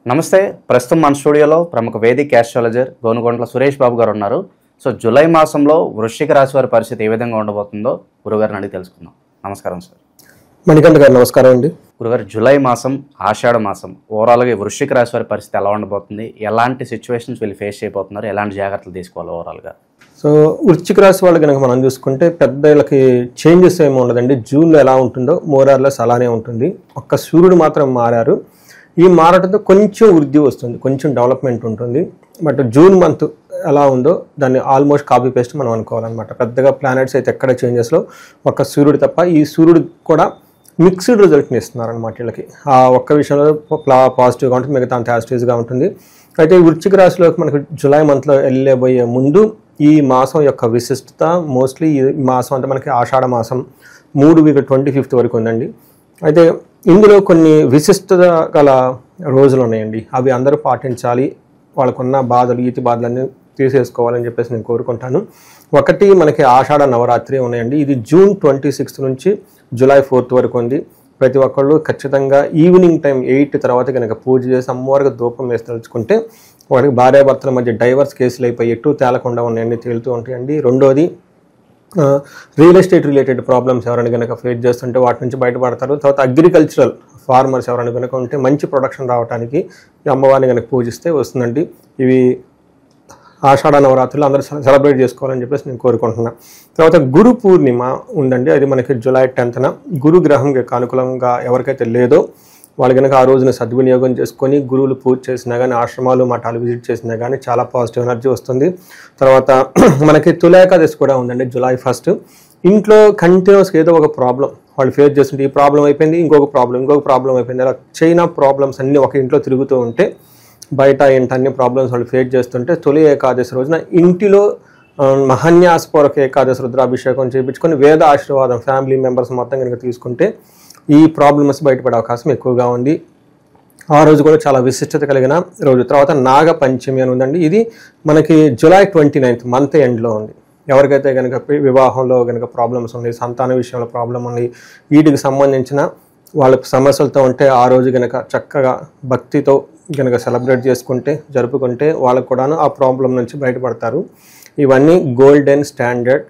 నమస్తే. ప్రస్తుతం మన స్టూడియోలో ప్రముఖ వేదిక్ ఆస్ట్రాలజర్ గోనుగొంట్ల సురేష్ బాబు గారు ఉన్నారు. సో జూలై మాసంలో వృశ్చిక రాశి వారి పరిస్థితి ఏ విధంగా ఉండబోతుందో గురుగారిని అడిగి తెలుసుకుందాం. నమస్కారం సార్. మణికంఠ గారు నమస్కారం అండి. గురుగారు, జూలై మాసం ఆషాఢ మాసం ఓవరాల్గా వృశ్చిక రాశి వారి పరిస్థితి ఎలా ఉండబోతుంది? ఎలాంటి సిచ్యువేషన్స్ వీళ్ళు ఫేస్ చేయబోతున్నారు? ఎలాంటి జాగ్రత్తలు తీసుకోవాలి ఓవరాల్గా? సో వృశ్చిక రాశి వాళ్ళు కనుక మనం చూసుకుంటే పెద్దలకి చేంజెస్ ఏమి ఉండదండి. జూన్లో ఎలా ఉంటుందో మోరార్లెస్ అలానే ఉంటుంది. ఒక్క సూర్యుడు మాత్రం మారారు. ఈ మారటంతో కొంచెం వృద్ధి వస్తుంది, కొంచెం డెవలప్మెంట్ ఉంటుంది. బట్ జూన్ మంత్ ఎలా ఉందో దాన్ని ఆల్మోస్ట్ కాపీ పేస్ట్ మనం అనుకోవాలన్నమాట. పెద్దగా ప్లానెట్స్ అయితే ఎక్కడ చేంజెస్లో ఒక్క సూర్యుడు తప్ప. ఈ సూర్యుడు కూడా మిక్స్డ్ రిజల్ట్ని ఇస్తున్నారు అనమాట వీళ్ళకి. ఆ ఒక్క విషయంలో పాజిటివ్గా ఉంటుంది, మిగతా అంత యాస్టివ్గా ఉంటుంది. అయితే ఈ వృశ్చిక రాశిలోకి మనకు జూలై మంత్లో వెళ్ళబోయే ముందు ఈ మాసం యొక్క విశిష్టత మోస్ట్లీ ఈ మాసం అంటే మనకి ఆషాఢ మాసం 3 వీక్ 25th వరకు ఉందండి. అయితే ఇందులో కొన్ని విశిష్టత గల రోజులు ఉన్నాయండి. అవి అందరూ పాటించాలి. వాళ్ళకున్న బాధలు ఈతి బాధలన్నీ తీసేసుకోవాలని చెప్పేసి నేను కోరుకుంటాను. ఒకటి మనకి ఆషాఢ నవరాత్రి ఉన్నాయండి. ఇది జూన్ 26 నుంచి జూలై 4 వరకు ఉంది. ప్రతి ఒక్కళ్ళు ఖచ్చితంగా ఈవినింగ్ టైం 8 తర్వాత కనుక పూజ చేసి అమ్మవారికి ధూపం వేసి తలుచుకుంటే వాడికి భార్యాభర్తల మధ్య డైవర్స్ కేసులు అయిపోయి ఎటు తేలకుండా ఉన్నాయండి, తేలుతూ ఉంటాయండి. రెండోది రియల్ ఎస్టేట్ రిలేటెడ్ ప్రాబ్లమ్స్ ఎవరైనా కనుక ఫేస్ చేస్తుంటే వాటి నుంచి బయటపడతారు. తర్వాత అగ్రికల్చరల్ ఫార్మర్స్ ఎవరైనా కనుక ఉంటే మంచి ప్రొడక్షన్ రావడానికి ఈ అమ్మవారిని కనుక పూజిస్తే వస్తుందండి. ఇవి ఆషాఢ నవరాత్రులు అందరూ సెలబ్రేట్ చేసుకోవాలని చెప్పేసి నేను కోరుకుంటున్నాను. తర్వాత గురు పూర్ణిమ ఉందండి. అది మనకి జూలై 10th గురు గ్రహం అనుకూలంగా ఎవరికైతే లేదో వాళ్ళు కనుక ఆ రోజున సద్వినియోగం చేసుకొని గురువులు పూజ చేసినా కానీ, ఆశ్రమాలు మఠాలు విజిట్ చేసినా కానీ చాలా పాజిటివ్ ఎనర్జీ వస్తుంది. తర్వాత మనకి తులాఏకాదశి కూడా ఉందండి జూలై 1st. ఇంట్లో కంటిన్యూస్గా ఏదో ఒక ప్రాబ్లం వాళ్ళు ఫేస్ చేస్తుంటే ఈ ప్రాబ్లం అయిపోయింది, ఇంకొక ప్రాబ్లం అయిపోయింది, అలా చైనా ప్రాబ్లమ్స్ అన్నీ ఒక ఇంట్లో తిరుగుతూ ఉంటే బయట ఏంటన్ని ప్రాబ్లమ్స్ వాళ్ళు ఫేస్ చేస్తుంటే తొలి ఏకాదశి రోజున ఇంటిలో మహాన్యాసపూర్వక ఏకాదశి రుద్రాభిషేకం చేయించుకొని వేద ఆశీర్వాదం ఫ్యామిలీ మెంబర్స్ మొత్తం కనుక తీసుకుంటే ఈ ప్రాబ్లమ్స్ బయటపడే అవకాశం ఎక్కువగా ఉంది. ఆ రోజు కూడా చాలా విశిష్టత కలిగిన రోజు. తర్వాత నాగ పంచమి అని ఉందండి. ఇది మనకి జూలై 29th మంత్ ఎండ్లో ఉంది. ఎవరికైతే కనుక వివాహంలో కనుక ప్రాబ్లమ్స్ ఉన్నాయి, సంతాన విషయంలో ప్రాబ్లం ఉంది, వీటికి సంబంధించిన వాళ్ళ సమస్యలతో ఉంటే ఆ రోజు కనుక చక్కగా భక్తితో కనుక సెలబ్రేట్ జరుపుకుంటే వాళ్ళకు కూడాను ఆ ప్రాబ్లం నుంచి బయటపడతారు. ఇవన్నీ గోల్డెన్ స్టాండర్డ్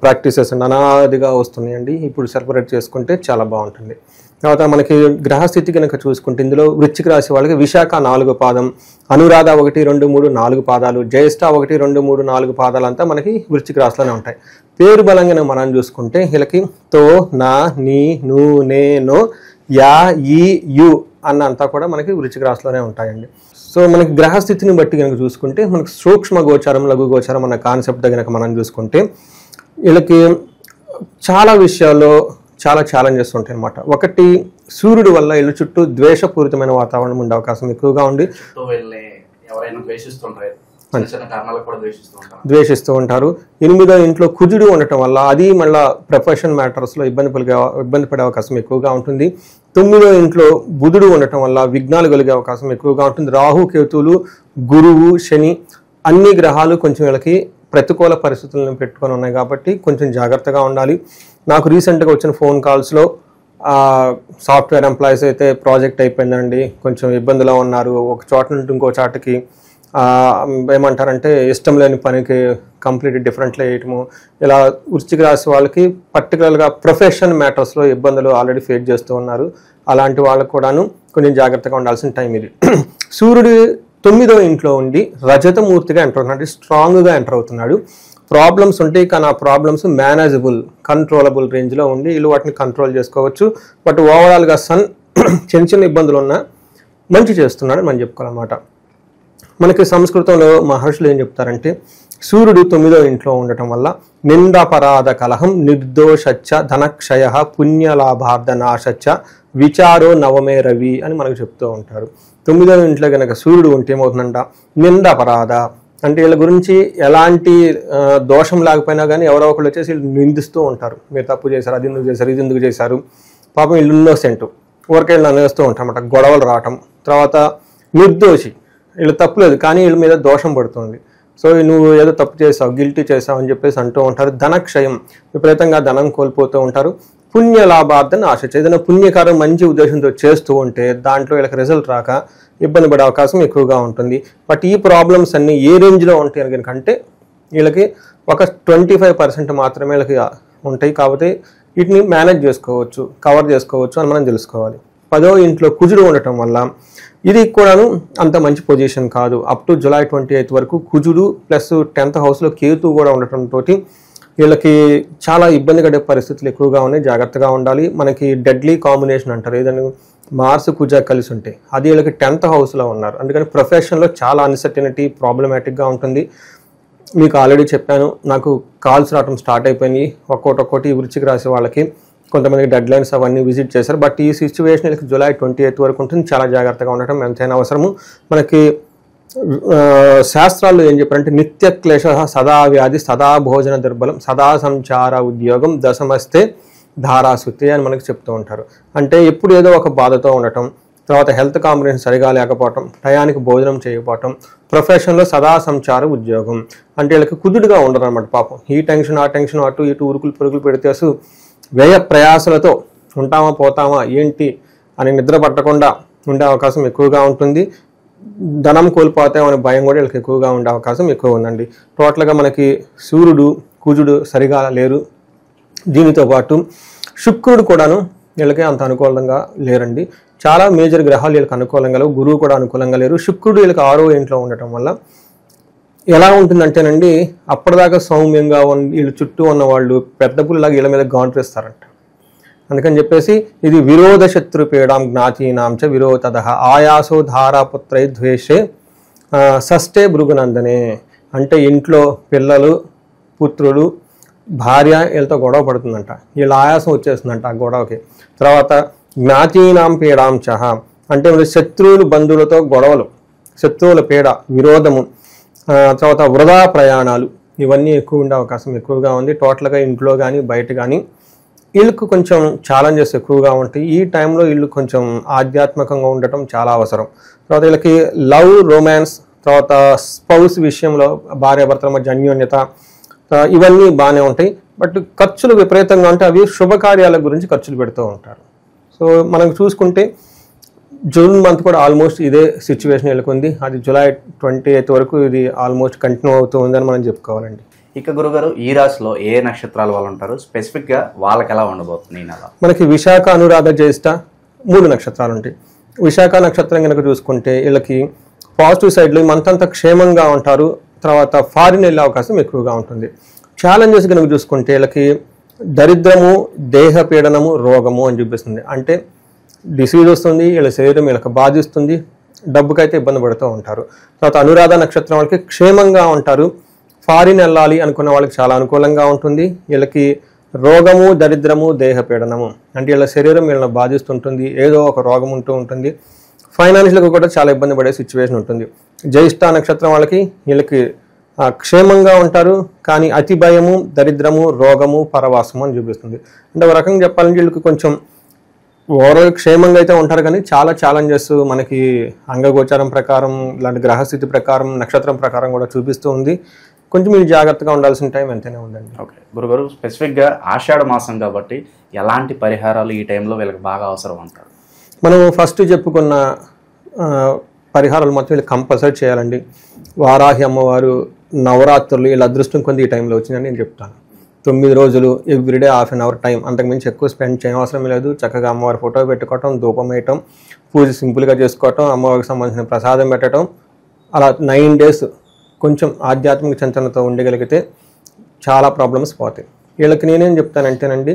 ప్రాక్టీసెస్ అనాదిగా వస్తున్నాయండి. ఇప్పుడు సెలబ్రేట్ చేసుకుంటే చాలా బాగుంటుంది. తర్వాత మనకి గ్రహస్థితి కనుక చూసుకుంటే ఇందులో వృశ్చిక రాశి వాళ్ళకి విశాఖ 4 పాదం, అనురాధ 1, 2, 3, 4 పాదాలు, జ్యేష్ఠ 1, 2, 3, 4 పాదాలు అంతా మనకి వృశ్చిక రాశిలోనే ఉంటాయి. పేరు బలంగా మనం చూసుకుంటే వీళ్ళకి తో, నా, నీ, ను, నే, నో, యా, ఈ, యు అన్నంతా కూడా మనకి వృశ్చిక రాశిలోనే ఉంటాయండి. సో మనకి గ్రహస్థితిని బట్టి కనుక చూసుకుంటే మనకి సూక్ష్మ గోచారం, లఘు గోచారం అన్న కాన్సెప్ట్ కనుక మనం చూసుకుంటే వీళ్ళకి చాలా విషయాల్లో చాలా ఛాలెంజెస్ ఉంటాయి అన్నమాట. ఒకటి, సూర్యుడు వల్ల ఇళ్ళ చుట్టూ ద్వేషపూరితమైన వాతావరణం ఉండే అవకాశం ఎక్కువగా ఉండి ద్వేషిస్తూ ఉంటారు. 8వ ఇంట్లో కుజుడు ఉండటం వల్ల అది మళ్ళీ ప్రొఫెషన్ మ్యాటర్స్లో ఇబ్బంది పడే అవకాశం ఎక్కువగా ఉంటుంది. 9వ ఇంట్లో బుధుడు ఉండటం వల్ల విఘ్నాలు కలిగే అవకాశం ఎక్కువగా ఉంటుంది. రాహు, కేతువులు, గురువు, శని అన్ని గ్రహాలు కొంచెం వీళ్ళకి ప్రతికూల పరిస్థితులను పెట్టుకొని ఉన్నాయి కాబట్టి కొంచెం జాగ్రత్తగా ఉండాలి. నాకు రీసెంట్గా వచ్చిన ఫోన్ కాల్స్లో సాఫ్ట్వేర్ ఎంప్లాయీస్ అయితే ప్రాజెక్ట్ అయిపోయిందండి, కొంచెం ఇబ్బందిలో ఉన్నారు, ఒక చోట నుండి ఇంకో చోటకి ఏమంటారంటే ఇష్టం లేని పనికి కంప్లీట్ డిఫరెంట్లీ వేయటము, ఇలా వృశ్చిక రాశి వాళ్ళకి పర్టికులర్గా ప్రొఫెషన్ మ్యాటర్స్లో ఇబ్బందులు ఆల్రెడీ ఫేస్ చేస్తూ ఉన్నారు. అలాంటి వాళ్ళకు కూడాను కొంచెం జాగ్రత్తగా ఉండాల్సిన టైం ఇది. సూర్యుడు 9వ ఇంట్లో ఉండి రజతమూర్తిగా ఎంటర్ అవుతున్నాడు, స్ట్రాంగ్గా ఎంటర్ అవుతున్నాడు. ప్రాబ్లమ్స్ ఉంటాయి కానీ ఆ ప్రాబ్లమ్స్ మేనేజబుల్, కంట్రోలబుల్ రేంజ్లో ఉండి వీళ్ళు వాటిని కంట్రోల్ చేసుకోవచ్చు. బట్ ఓవరాల్గా సన్ చిన్న ఇబ్బందులు ఉన్నా మంచి చేస్తున్నాడు మనం చెప్పుకోవాలన్నమాట. మనకి సంస్కృతంలో మహర్షులు ఏం చెప్తారంటే సూర్యుడు 9వ ఇంట్లో ఉండటం వల్ల నిందాపరాధ కలహం, నిర్దోషచ్చ, ధనక్షయ, పుణ్యలాభార్థ నాశచ్చ, విచారో నవమే రవి అని మనకు చెప్తూ ఉంటారు. 9వ ఇంట్లో కనుక సూర్యుడు ఉంటే ఏమవుతుందంట, నిందాపరాధ అంటే వీళ్ళ గురించి ఎలాంటి దోషం లేకపోయినా కానీ ఎవరో ఒకళ్ళు వచ్చేసి వీళ్ళు నిందిస్తూ ఉంటారు. మీరు తప్పు చేశారు, అది ఎందుకు చేశారు, ఇది ఎందుకు చేశారు, పాపం వీళ్ళు ఇన్నోసెంట్ ఊరికే వీళ్ళు అనేస్తూ ఉంటారన్నమాట. గొడవలు రావటం. తర్వాత నిర్దోషి, వీళ్ళు తప్పు లేదు కానీ వీళ్ళ మీద దోషం పడుతుంది. సో నువ్వు ఏదో తప్పు చేసావు, గిల్టీ చేసావు అని చెప్పేసి అంటూ ఉంటారు. ధనక్షయం, విపరీతంగా ధనం కోల్పోతూ ఉంటారు. పుణ్య లాభార్థాన్ని ఆశించారు. ఏదైనా పుణ్యకారం మంచి ఉద్దేశంతో చేస్తూ ఉంటే దాంట్లో వీళ్ళకి రిజల్ట్ రాక ఇబ్బంది పడే అవకాశం ఎక్కువగా ఉంటుంది. బట్ ఈ ప్రాబ్లమ్స్ అన్నీ ఏ రేంజ్లో ఉంటాయి అని కంటే వీళ్ళకి ఒక 25% మాత్రమే వీళ్ళకి ఉంటాయి. కాబట్టి వీటిని మేనేజ్ చేసుకోవచ్చు, కవర్ చేసుకోవచ్చు అని మనం తెలుసుకోవాలి. 10వ ఇంట్లో కుజుడు ఉండటం వల్ల ఇది కూడాను అంత మంచి పొజిషన్ కాదు. అప్ టు జూలై 28 వరకు కుజుడు ప్లస్ 10th హౌస్లో కేతు కూడా ఉండటంతో వీళ్ళకి చాలా ఇబ్బంది పడే పరిస్థితులు ఎక్కువగా ఉన్నాయి. జాగ్రత్తగా ఉండాలి. మనకి డెడ్లీ కాంబినేషన్ అంటారు, ఏదైనా మార్స్ కుజ కలిసి ఉంటాయి. అది వీళ్ళకి 10th హౌస్లో ఉన్నారు. అందుకని ప్రొఫెషన్లో చాలా అన్సర్టనిటీ ప్రాబ్లమాటిక్గా ఉంటుంది. మీకు ఆల్రెడీ చెప్పాను, నాకు కాల్స్ రావడం స్టార్ట్ అయిపోయినాయి ఒక్కొక్కటి వృశ్చిక రాశి వాళ్ళకి. కొంతమందికి డెడ్ లైన్స్ అవన్నీ విజిట్ చేశారు. బట్ ఈ సిచ్యువేషన్ వీళ్ళకి జూలై 28 వరకు ఉంటుంది. చాలా జాగ్రత్తగా ఉండటం ఎంతైనా అవసరము. మనకి శాస్త్రాల్లో ఏం చెప్పారంటే నిత్య క్లేశ సదా వ్యాధి సదా భోజన దుర్బలం సదా సంచార ఉద్యోగం దశమస్తే ధారాసుతి అని మనకి చెప్తూ ఉంటారు. అంటే ఎప్పుడు ఏదో ఒక బాధతో ఉండటం, తర్వాత హెల్త్ కాంబినేషన్ సరిగా లేకపోవటం, టయానికి భోజనం చేయకపోవటం, ప్రొఫెషన్లో సదా సంచార ఉద్యోగం. అంటే వీళ్ళకి కుదురుగా ఉండరు అనమాట. పాపం ఈ టెన్షన్ ఆ టెన్షన్ అటు ఇటు ఉరుకులు పరుగులు పెడితే వ్యయ ప్రయాసలతో ఉంటామా పోతామా ఏంటి అని నిద్ర పట్టకుండా ఉండే అవకాశం ఎక్కువగా ఉంటుంది. ధనం కోల్పోతామనే భయం కూడా వీళ్ళకి ఎక్కువగా ఉండే అవకాశం ఎక్కువ ఉందండి. టోటల్గా మనకి సూర్యుడు కుజుడు సరిగా లేరు. దీనితో పాటు శుక్రుడు కూడాను వీళ్ళకి అంత అనుకూలంగా లేరండి. చాలా మేజర్ గ్రహాలు వీళ్ళకి అనుకూలంగా లేవు. గురువు కూడా అనుకూలంగా లేరు. శుక్రుడు వీళ్ళకి 6వ ఇంట్లో ఉండటం వల్ల ఎలా ఉంటుందంటేనండి, అప్పటిదాకా సౌమ్యంగా వీళ్ళు చుట్టూ ఉన్న వాళ్ళు పెద్ద పుల్లాగా వీళ్ళ మీద గాంట్రేస్తారంట. అందుకని చెప్పేసి ఇది విరోధ శత్రుపీడాం జ్ఞాతీనాంచ విరోధద ఆయాసో ధారాపుత్రై ద్వేషే షష్ఠే భృగునందనే. అంటే ఇంట్లో పిల్లలు పుత్రులు భార్య వీళ్ళతో గొడవ పడుతుందంట. వీళ్ళ ఆయాసం వచ్చేస్తుందంట ఆ గొడవకి. తర్వాత జ్ఞాతీనాం పీడాంచ అంటే శత్రువులు బంధువులతో గొడవలు, శత్రువుల పీడ విరోధము, తర్వాత వృధా ప్రయాణాలు ఇవన్నీ ఎక్కువ ఉండే అవకాశం ఎక్కువగా ఉంది. టోటల్గా ఇంట్లో కానీ బయట కానీ వీళ్ళకు కొంచెం ఛాలెంజెస్ ఎక్కువగా ఉంటాయి. ఈ టైంలో వీళ్ళు కొంచెం ఆధ్యాత్మికంగా ఉండటం చాలా అవసరం. తర్వాత వీళ్ళకి లవ్ రొమాన్స్, తర్వాత స్పౌస్ విషయంలో భార్యాభర్తల మధ్య అన్యోన్యత ఇవన్నీ బాగానే ఉంటాయి. బట్ ఖర్చులు విపరీతంగా ఉంటే అవి శుభకార్యాల గురించి ఖర్చులు పెడుతూ ఉంటారు. సో మనం చూసుకుంటే జూన్ మంత్ కూడా ఆల్మోస్ట్ ఇదే సిచ్యువేషన్ వెళ్ళుకుంది. అది జూలై 28 వరకు ఇది ఆల్మోస్ట్ కంటిన్యూ అవుతూ ఉందని మనం చెప్పుకోవాలండి. ఇక గురుగారు ఈ రాశిలో ఏ నక్షత్రాలు వాళ్ళు ఉంటారు, స్పెసిఫిక్గా వాళ్ళకి ఎలా ఉండబోతుంది ఈ నెల? మనకి విశాఖ అనురాధ జ్యేష్ఠ 3 నక్షత్రాలు ఉంటాయి. విశాఖ నక్షత్రం కనుక చూసుకుంటే వీళ్ళకి పాజిటివ్ సైడ్లో ఈ మంత్ అంతా క్షేమంగా ఉంటారు. తర్వాత ఫారిన్ వెళ్ళే అవకాశం ఎక్కువగా ఉంటుంది. ఛాలెంజెస్ కనుక చూసుకుంటే వీళ్ళకి దరిద్రము, దేహ పీడనము, రోగము అని చూపిస్తుంది. అంటే డిసీజ్ వస్తుంది, వీళ్ళ శరీరం వీళ్ళకి బాధిస్తుంది, డబ్బుకైతే ఇబ్బంది పడుతూ ఉంటారు. తర్వాత అనురాధ నక్షత్రం వాళ్ళకి క్షేమంగా ఉంటారు. ఫారిన్ వెళ్ళాలి అనుకున్న వాళ్ళకి చాలా అనుకూలంగా ఉంటుంది. వీళ్ళకి రోగము, దరిద్రము, దేహ పీడనము అంటే వీళ్ళ శరీరం వీళ్ళని బాధిస్తుంటుంది, ఏదో ఒక రోగం ఉంటూ ఉంటుంది. ఫైనాన్షియల్గా కూడా చాలా ఇబ్బంది పడే సిచ్యువేషన్ ఉంటుంది. జ్యేష్ఠ నక్షత్రం వాళ్ళకి వీళ్ళకి క్షేమంగా ఉంటారు, కానీ అతి భయము, దరిద్రము, రోగము, పరవాసము అని చూపిస్తుంది. అంటే ఒక రకంగా చెప్పాలంటే వీళ్ళకి కొంచెం ఓవరాల్ క్షేమంగా అయితే ఉంటారు, కానీ చాలా ఛాలెంజెస్ మనకి అంగగోచారం ప్రకారం ఇలాంటి గ్రహస్థితి ప్రకారం నక్షత్రం ప్రకారం కూడా చూపిస్తూ ఉంది. కొంచెం మీరు జాగ్రత్తగా ఉండాల్సిన టైం ఎంతైనా ఉందండి. ఓకే గురుగారు, స్పెసిఫిక్గా ఆషాఢ మాసం కాబట్టి ఎలాంటి పరిహారాలు ఈ టైంలో వీళ్ళకి బాగా అవసరం అంటారు? మనం ఫస్ట్ చెప్పుకున్న పరిహారాలు మొత్తం వీళ్ళు కంపల్సరీ చేయాలండి. వారాహి అమ్మవారు నవరాత్రులు వీళ్ళ అదృష్టం కొంది ఈ టైంలో వచ్చిందని నేను చెప్తాను. 9 రోజులు ఎవ్రీడే ½ అన్ అవర్ టైం, అంతకుమించి ఎక్కువ స్పెండ్ చేయడం అవసరం లేదు. చక్కగా అమ్మవారి ఫోటో పెట్టుకోవటం, ధూపం వేయటం, పూజ సింపుల్గా చేసుకోవటం, అమ్మవారికి సంబంధించిన ప్రసాదం పెట్టడం, అలా 9 days కొంచెం ఆధ్యాత్మిక చింతనతో ఉండగలిగితే చాలా ప్రాబ్లమ్స్ పోతాయి. వీళ్ళకి నేనేం చెప్తానంటేనండి,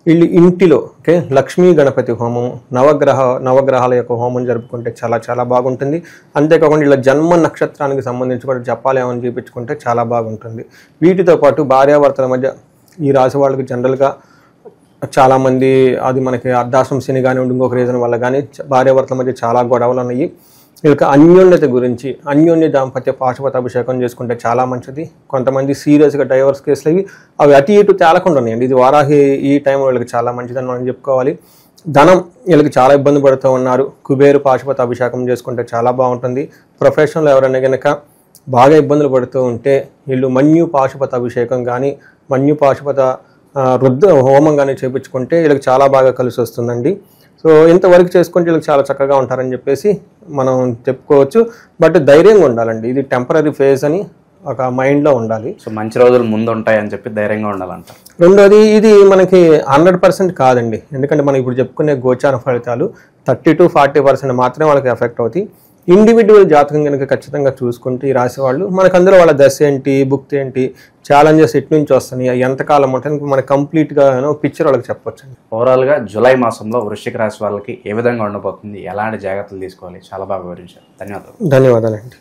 వీళ్ళు ఇంటిలో లక్ష్మీ గణపతి హోమం, నవగ్రహాల యొక్క హోమం జరుపుకుంటే చాలా చాలా బాగుంటుంది. అంతేకాకుండా వీళ్ళ జన్మ నక్షత్రానికి సంబంధించి కూడా జపాలు ఏమని చూపించుకుంటే చాలా బాగుంటుంది. వీటితో పాటు భార్యాభర్తల మధ్య ఈ రాశి వాళ్ళకి జనరల్గా చాలామంది అది మనకి అర్ధాశ్రమ శని కానివ్వండి ఇంకొక రీజన్ వల్ల కానీ భార్యాభర్తల మధ్య చాలా గొడవలు ఉన్నాయి. వీళ్ళకి అన్యోన్యత గురించి అన్యోన్య దాంపత్య పాశుపత అభిషేకం చేసుకుంటే చాలా మంచిది. కొంతమంది సీరియస్గా డైవర్స్ కేసులు అవి అటు ఇటు తేలకుండా ఉన్నాయండి. ఇది వారాహి ఈ టైంలో వీళ్ళకి చాలా మంచిదని మనం చెప్పుకోవాలి. ధనం వీళ్ళకి చాలా ఇబ్బంది పడుతూ ఉన్నారు. కుబేరు పాశుపత అభిషేకం చేసుకుంటే చాలా బాగుంటుంది. ప్రొఫెషనల్ ఎవరైనా కనుక బాగా ఇబ్బందులు పడుతూ ఉంటే వీళ్ళు మన్యు పాశుపత అభిషేకం కానీ మన్యు పాశుపత హోమం కానీ చేయించుకుంటే వీళ్ళకి చాలా బాగా కలిసి వస్తుందండి. సో ఇంతవరకు చేసుకుంటే వీళ్ళకి చాలా చక్కగా ఉంటారని చెప్పేసి మనం చెప్పుకోవచ్చు. బట్ ధైర్యంగా ఉండాలండి, ఇది టెంపరీ ఫేజ్ అని ఒక మైండ్లో ఉండాలి. సో మంచి రోజులు ముందు ఉంటాయని చెప్పి ధైర్యంగా ఉండాలంట. రెండోది, ఇది మనకి 100% కాదండి, ఎందుకంటే మనం ఇప్పుడు చెప్పుకునే గోచార ఫలితాలు 30 to 40% మాత్రమే వాళ్ళకి ఎఫెక్ట్ అవుతాయి. ఇండివిజువల్ జాతకం కనుక ఖచ్చితంగా చూసుకుంటే ఈ రాశి వాళ్ళు మనకు అందులో వాళ్ళ దశ ఏంటి, భుక్తి ఏంటి, ఛాలెంజెస్ ఎటు నుంచి వస్తున్నాయి, ఎంతకాలం ఉంటుంది, మనకి కంప్లీట్గా పిక్చర్ వాళ్ళకి చెప్పొచ్చు. ఓవరాల్గా జూలై మాసంలో వృశ్చిక రాశి వాళ్ళకి ఏ విధంగా ఉండబోతుంది, ఎలాంటి జాగ్రత్తలు తీసుకోవాలి, చాలా బాగా వివరించారు. ధన్యవాదాలు. ధన్యవాదాలండి.